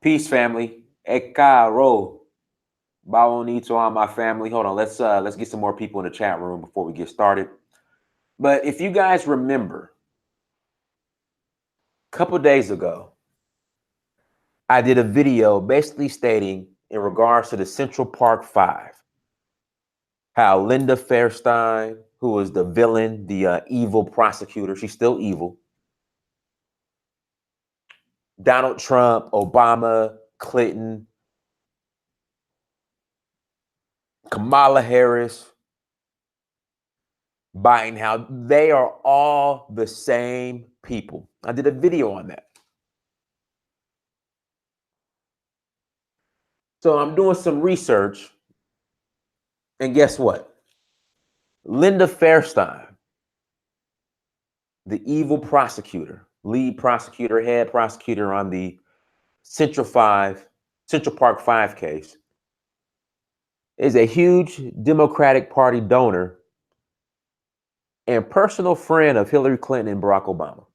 Peace, family. Ekaro. Bonito on my family. Hold on, let's get some more people in the chat room before we get started. But if you guys remember, a couple days ago, I did a video basically stating in regards to the Central Park Five, how Linda Fairstein, who was the villain, the evil prosecutor, she's still evil. Donald Trump, Obama, Clinton, Kamala Harris, Biden, how they are all the same people. I did a video on that. So I'm doing some research, and guess what? Linda Fairstein, the evil prosecutor, lead prosecutor, head prosecutor on the Central Park Five case, is a huge Democratic Party donor and personal friend of Hillary Clinton and Barack Obama.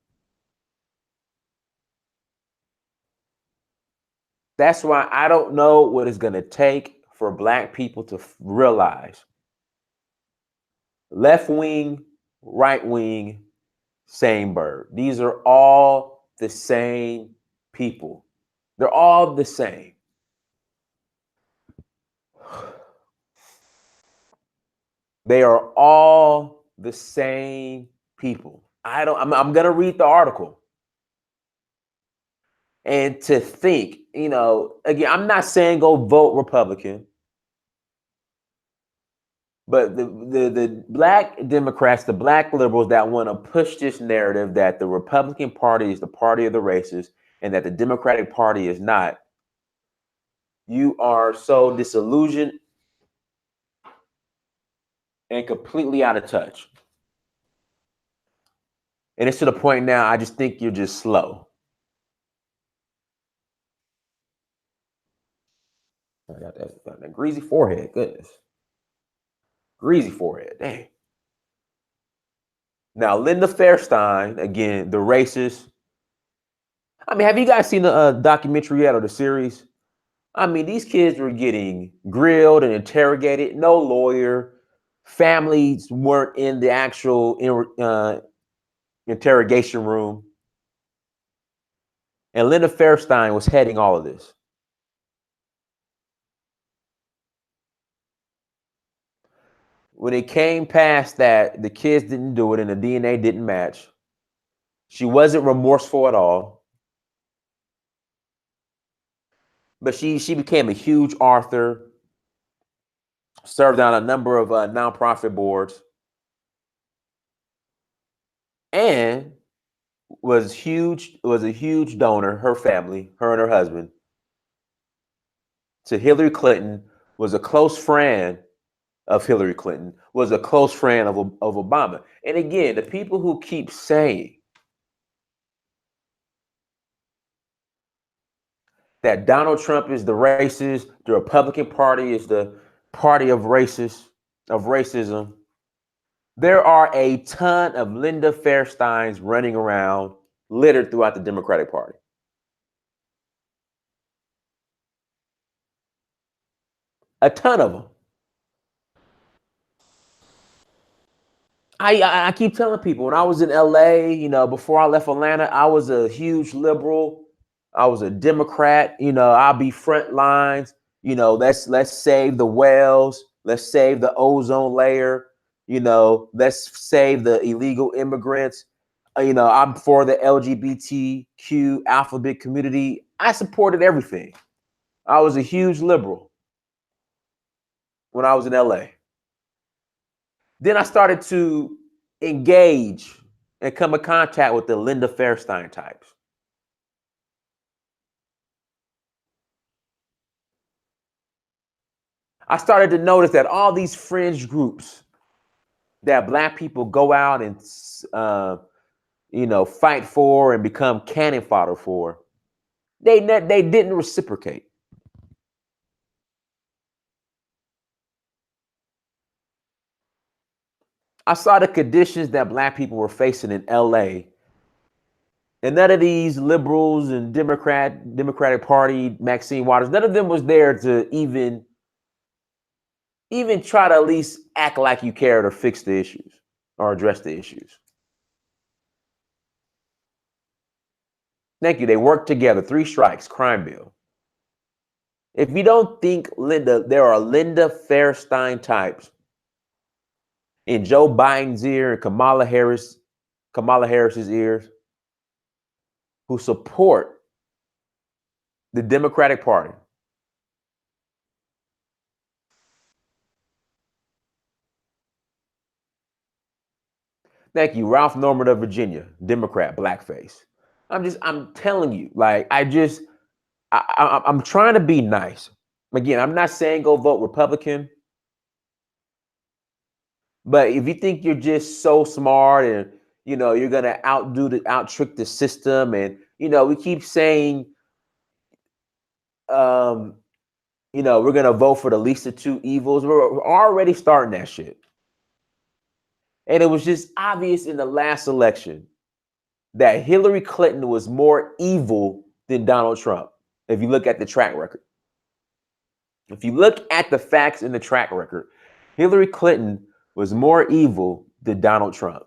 That's why I don't know what it's going to take for Black people to realize left wing, right wing, same bird. These are all the same people. They're all the same. They are all the same people. I'm going to read the article. And to think, again, I'm not saying go vote Republican, but the Black Democrats, the Black liberals that want to push this narrative that the Republican Party is the party of the races and that the Democratic Party is not, you are so disillusioned and completely out of touch. And it's to the point now, I just think you're just slow. I got that greasy forehead, goodness. Greasy forehead, dang. Now, Linda Fairstein, again, the racist. I mean, have you guys seen the documentary yet or the series? I mean, these kids were getting grilled and interrogated. No lawyer. Families weren't in the actual interrogation room. And Linda Fairstein was heading all of this. When it came past that the kids didn't do it and the DNA didn't match, she wasn't remorseful at all. But she became a huge author, served on a number of nonprofit boards, and was a huge donor, her family, her and her husband, to Hillary Clinton, was a close friend of Hillary Clinton, was a close friend of Obama. And again, the people who keep saying that Donald Trump is the racist, the Republican Party is the party of racism. There are a ton of Linda Fairsteins running around, littered throughout the Democratic Party. A ton of them. I keep telling people, when I was in LA, before I left Atlanta, I was a huge liberal. I was a Democrat. I'll be front lines. Let's save the whales. Let's save the ozone layer. Let's save the illegal immigrants. I'm for the LGBTQ alphabet community. I supported everything. I was a huge liberal when I was in LA. Then I started to engage and come in contact with the Linda Fairstein types. I started to notice that all these fringe groups that Black people go out and fight for and become cannon fodder for, they didn't reciprocate. I saw the conditions that Black people were facing in LA And none of these liberals and Democratic Party, Maxine Waters, none of them was there to even try to at least act like you cared or fix the issues or address the issues. Thank you. They worked together. 3 strikes, crime bill. If you don't think there are Linda Fairstein types in Joe Biden's ear and Kamala Harris's ears who support the Democratic Party. Thank you, Ralph Norman of Virginia, Democrat, blackface. I'm telling you, like, I'm trying to be nice. Again, I'm not saying go vote Republican, but if you think you're just so smart and you're gonna out trick the system, and we keep saying, um, we're gonna vote for the least of 2 evils. We're already starting that shit, and it was just obvious in the last election that Hillary Clinton was more evil than Donald Trump. If you look at the track record, if you look at the facts in the track record, Hillary Clinton was more evil than Donald Trump.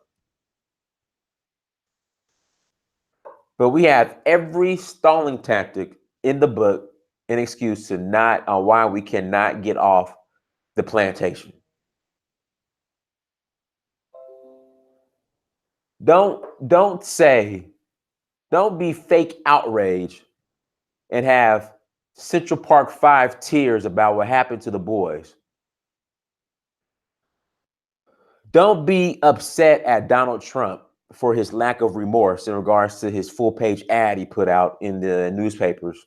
But we have every stalling tactic in the book, an excuse to not on why we cannot get off the plantation. Don't be fake outrage and have Central Park 5 tears about what happened to the boys. Don't be upset at Donald Trump for his lack of remorse in regards to his full-page ad he put out in the newspapers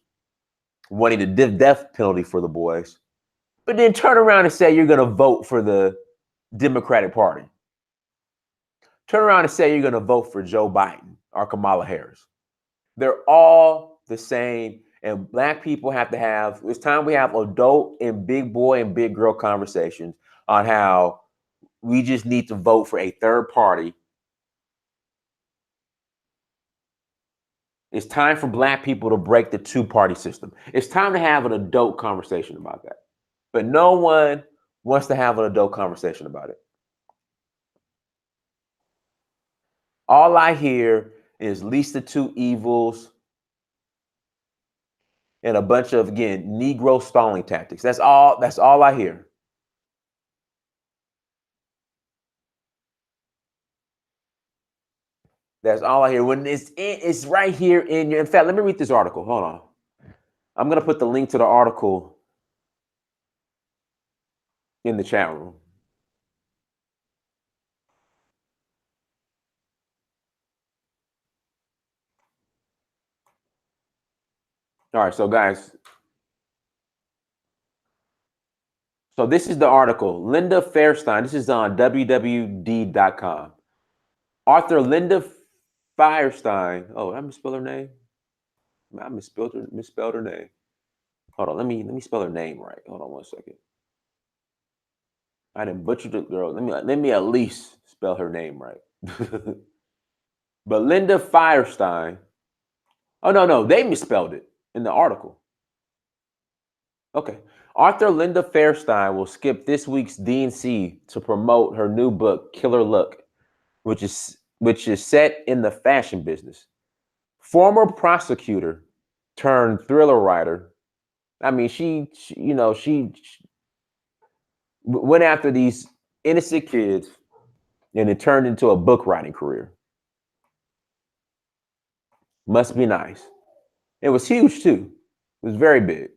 wanting the death penalty for the boys, but then turn around and say you're going to vote for the Democratic Party. Turn around and say you're going to vote for Joe Biden or Kamala Harris. They're all the same, and black people have to have, it's time we have adult and big boy and big girl conversations on how we just need to vote for a third party. It's time for black people to break the 2-party system. It's time to have an adult conversation about that. But no one wants to have an adult conversation about it. All I hear is least of 2 evils and a bunch of, again, Negro stalling tactics. That's all I hear. That's all I hear. When it's right here in your, in fact, let me read this article. Hold on. I'm going to put the link to the article in the chat room. All right, so guys, so this is the article. Linda Fairstein, this is on wwd.com. Author Linda Fairstein. Oh, did I misspell her name? I misspelled her name. Hold on, let me spell her name right. Hold on one second. I didn't butcher the girl. Let me at least spell her name right. But Linda Fairstein. Oh no, they misspelled it in the article. Okay. Author Linda Fairstein will skip this week's D&C to promote her new book, Killer Look, which is set in the fashion business. Former prosecutor turned thriller writer. I mean, she went after these innocent kids, and it turned into a book writing career. Must be nice. It was huge too. It was very big.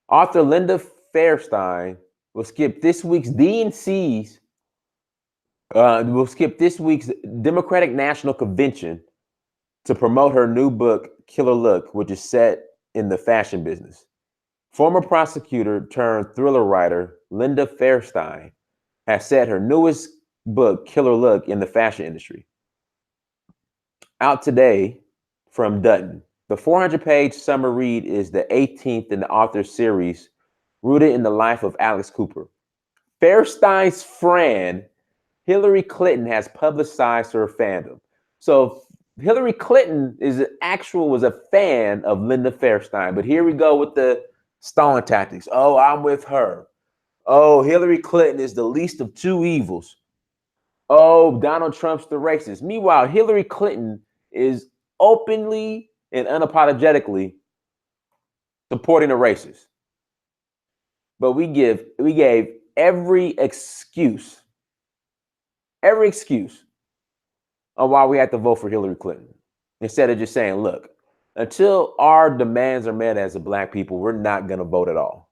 Author Linda Fairstein will skip this week's D&C's. Will skip this week's Democratic National Convention to promote her new book, Killer Look, which is set in the fashion business. Former prosecutor turned thriller writer Linda Fairstein has set her newest book, Killer Look, in the fashion industry. Out today from Dutton. The 400-page summer read is the 18th in the author's series, rooted in the life of Alex Cooper. Fairstein's friend, Hillary Clinton, has publicized her fandom. So Hillary Clinton was a fan of Linda Fairstein, but here we go with the stalling tactics. Oh, I'm with her. Oh, Hillary Clinton is the least of two evils. Oh, Donald Trump's the racist. Meanwhile, Hillary Clinton is openly and unapologetically supporting the racist. But we gave every excuse on why we had to vote for Hillary Clinton. Instead of just saying, look, until our demands are met as a black people, we're not going to vote at all.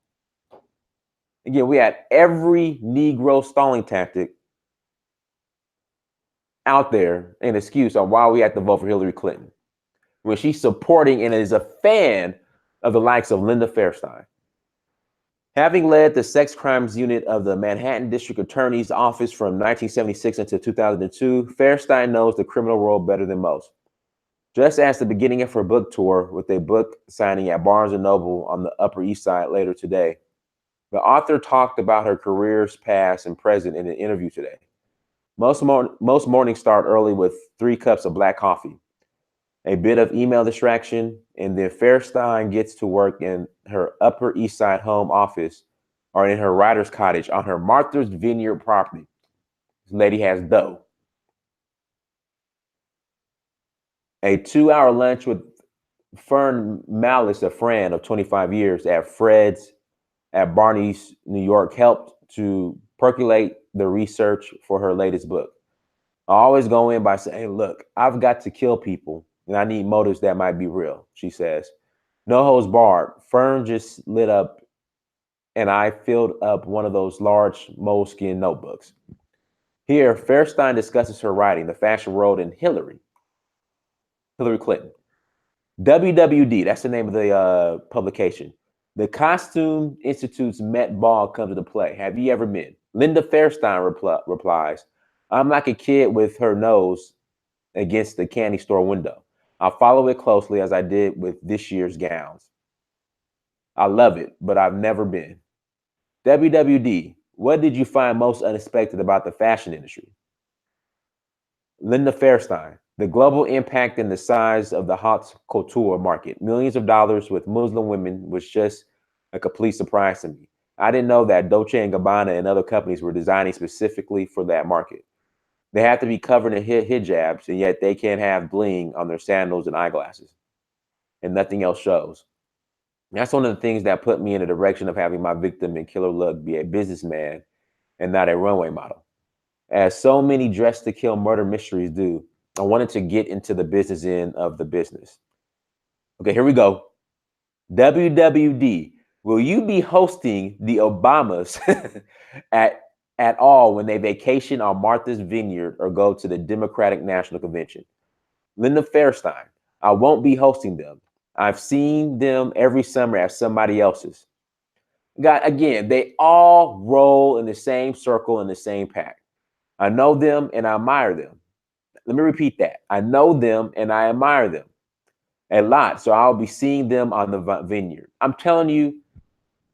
Again, we had every Negro stalling tactic out there, an excuse on why we had to vote for Hillary Clinton, when she's supporting and is a fan of the likes of Linda Fairstein. Having led the sex crimes unit of the Manhattan District Attorney's Office from 1976 until 2002, Fairstein knows the criminal world better than most. Just as the beginning of her book tour with a book signing at Barnes & Noble on the Upper East Side later today, the author talked about her careers past and present in an interview today. Most mornings start early with 3 cups of black coffee, a bit of email distraction, and then Fairstein gets to work in her Upper East Side home office or in her writer's cottage on her Martha's Vineyard property. This lady has dough. A 2-hour lunch with Fern Malice, a friend of 25 years at Fred's at Barney's, New York, helped to percolate the research for her latest book. I always go in by saying, look, I've got to kill people and I need motives that might be real, she says. No holds barred. Fern just lit up and I filled up one of those large moleskin notebooks. Here, Fairstein discusses her writing, the fashion world, and Hillary Clinton. WWD, that's the name of the publication. The Costume Institute's Met Ball comes into play. Have you ever been? Linda Fairstein replies, I'm like a kid with her nose against the candy store window. I'll follow it closely as I did with this year's gowns. I love it, but I've never been. WWD, what did you find most unexpected about the fashion industry? Linda Fairstein, the global impact and the size of the haute couture market, millions of dollars with Muslim women, was just a complete surprise to me. I didn't know that Dolce & Gabbana and other companies were designing specifically for that market. They have to be covered in hijabs, and yet they can't have bling on their sandals and eyeglasses, and nothing else shows. That's one of the things that put me in the direction of having my victim in Killer Look be a businessman and not a runway model. As so many dress to kill murder mysteries do, I wanted to get into the business end of the business. Okay, here we go. WWD, will you be hosting the Obamas at all when they vacation on Martha's Vineyard or go to the Democratic National Convention? Linda Fairstein, I won't be hosting them. I've seen them every summer at somebody else's. God, again, they all roll in the same circle in the same pack. I know them and I admire them. Let me repeat that. I know them and I admire them a lot. So I'll be seeing them on the vineyard. I'm telling you,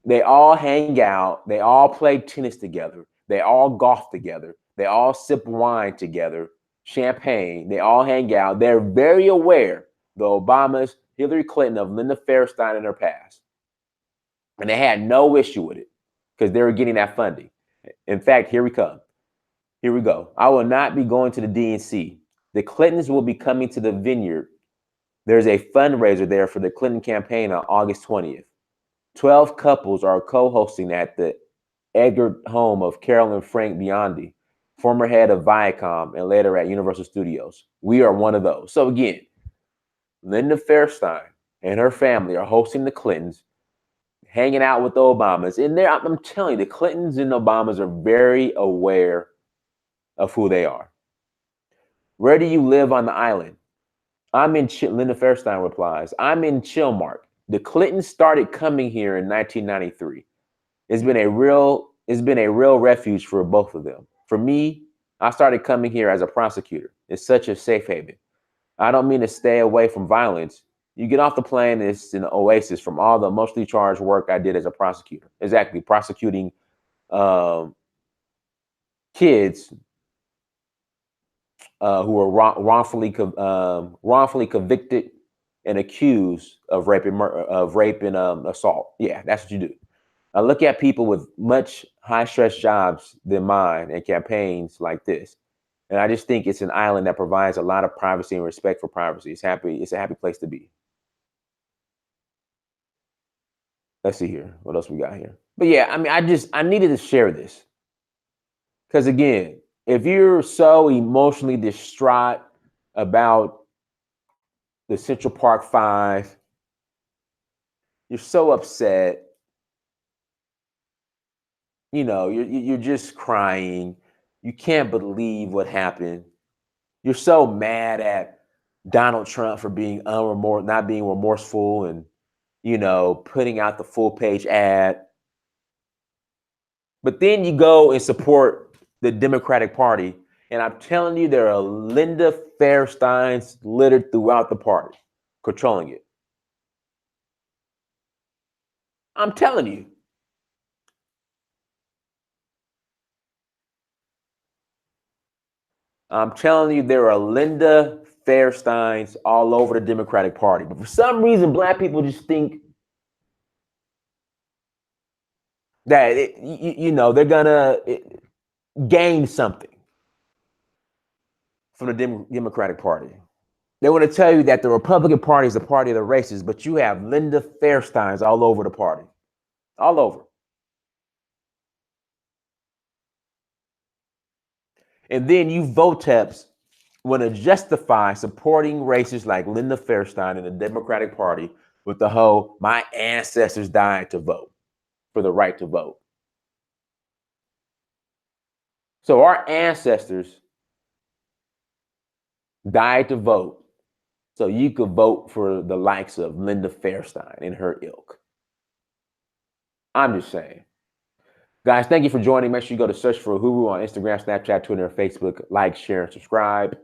they all hang out. They all play tennis together. They all golf together. They all sip wine together, champagne. They all hang out. They're very aware, the Obamas, Hillary Clinton, of Linda Fairstein in her past. And they had no issue with it because they were getting that funding. In fact, here we come. Here we go. I will not be going to the DNC. The Clintons will be coming to the vineyard. There's a fundraiser there for the Clinton campaign on August 20th. 12 couples are co-hosting at the Edgar home of Carolyn Frank Biondi, former head of Viacom and later at Universal Studios. We are one of those. So again, Linda Fairstein and her family are hosting the Clintons, hanging out with the Obamas. And there, I'm telling you, the Clintons and Obamas are very aware of who they are. Where do you live on the island? I'm in Linda Fairstein replies, I'm in Chilmark. The Clintons started coming here in 1993. It's been a real refuge for both of them. For me, I started coming here as a prosecutor. It's such a safe haven. I don't mean to stay away from violence. You get off the plane, it's an oasis from all the emotionally charged work I did as a prosecutor. Exactly, prosecuting kids who were wrongfully convicted and accused of rape and assault. Yeah, that's what you do. I look at people with much high stress jobs than mine and campaigns like this, and I just think it's an island that provides a lot of privacy and respect for privacy. It's happy. It's a happy place to be. Let's see here. What else we got here? But yeah, I mean, I needed to share this because again, if you're so emotionally distraught about the Central Park Five, you're so upset. You know, you're just crying. You can't believe what happened. You're so mad at Donald Trump for being not being remorseful and, putting out the full page ad. But then you go and support the Democratic Party. And I'm telling you, there are Linda Fairsteins littered throughout the party, controlling it. I'm telling you. I'm telling you, there are Linda Fairsteins all over the Democratic Party. But for some reason, black people just think that, they're going to gain something from the Democratic Party. They want to tell you that the Republican Party is the party of the racists, but you have Linda Fairsteins all over the party. All over. And then you voteps want to justify supporting racists like Linda Fairstein in the Democratic Party with the whole, my ancestors died to vote, for the right to vote. So our ancestors died to vote so you could vote for the likes of Linda Fairstein and her ilk. I'm just saying. Guys, thank you for joining. Make sure you go to Search for Uhuru on Instagram, Snapchat, Twitter, and Facebook. Like, share, and subscribe.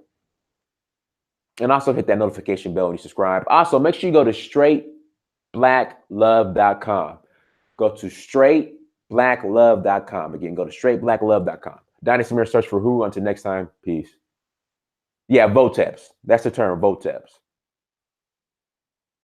And also hit that notification bell when you subscribe. Also, make sure you go to straightblacklove.com. Go to straightblacklove.com. Again, go to straightblacklove.com. Dynasty Mirror, Search for Uhuru. Until next time, peace. Yeah, voteps. That's the term, voteps.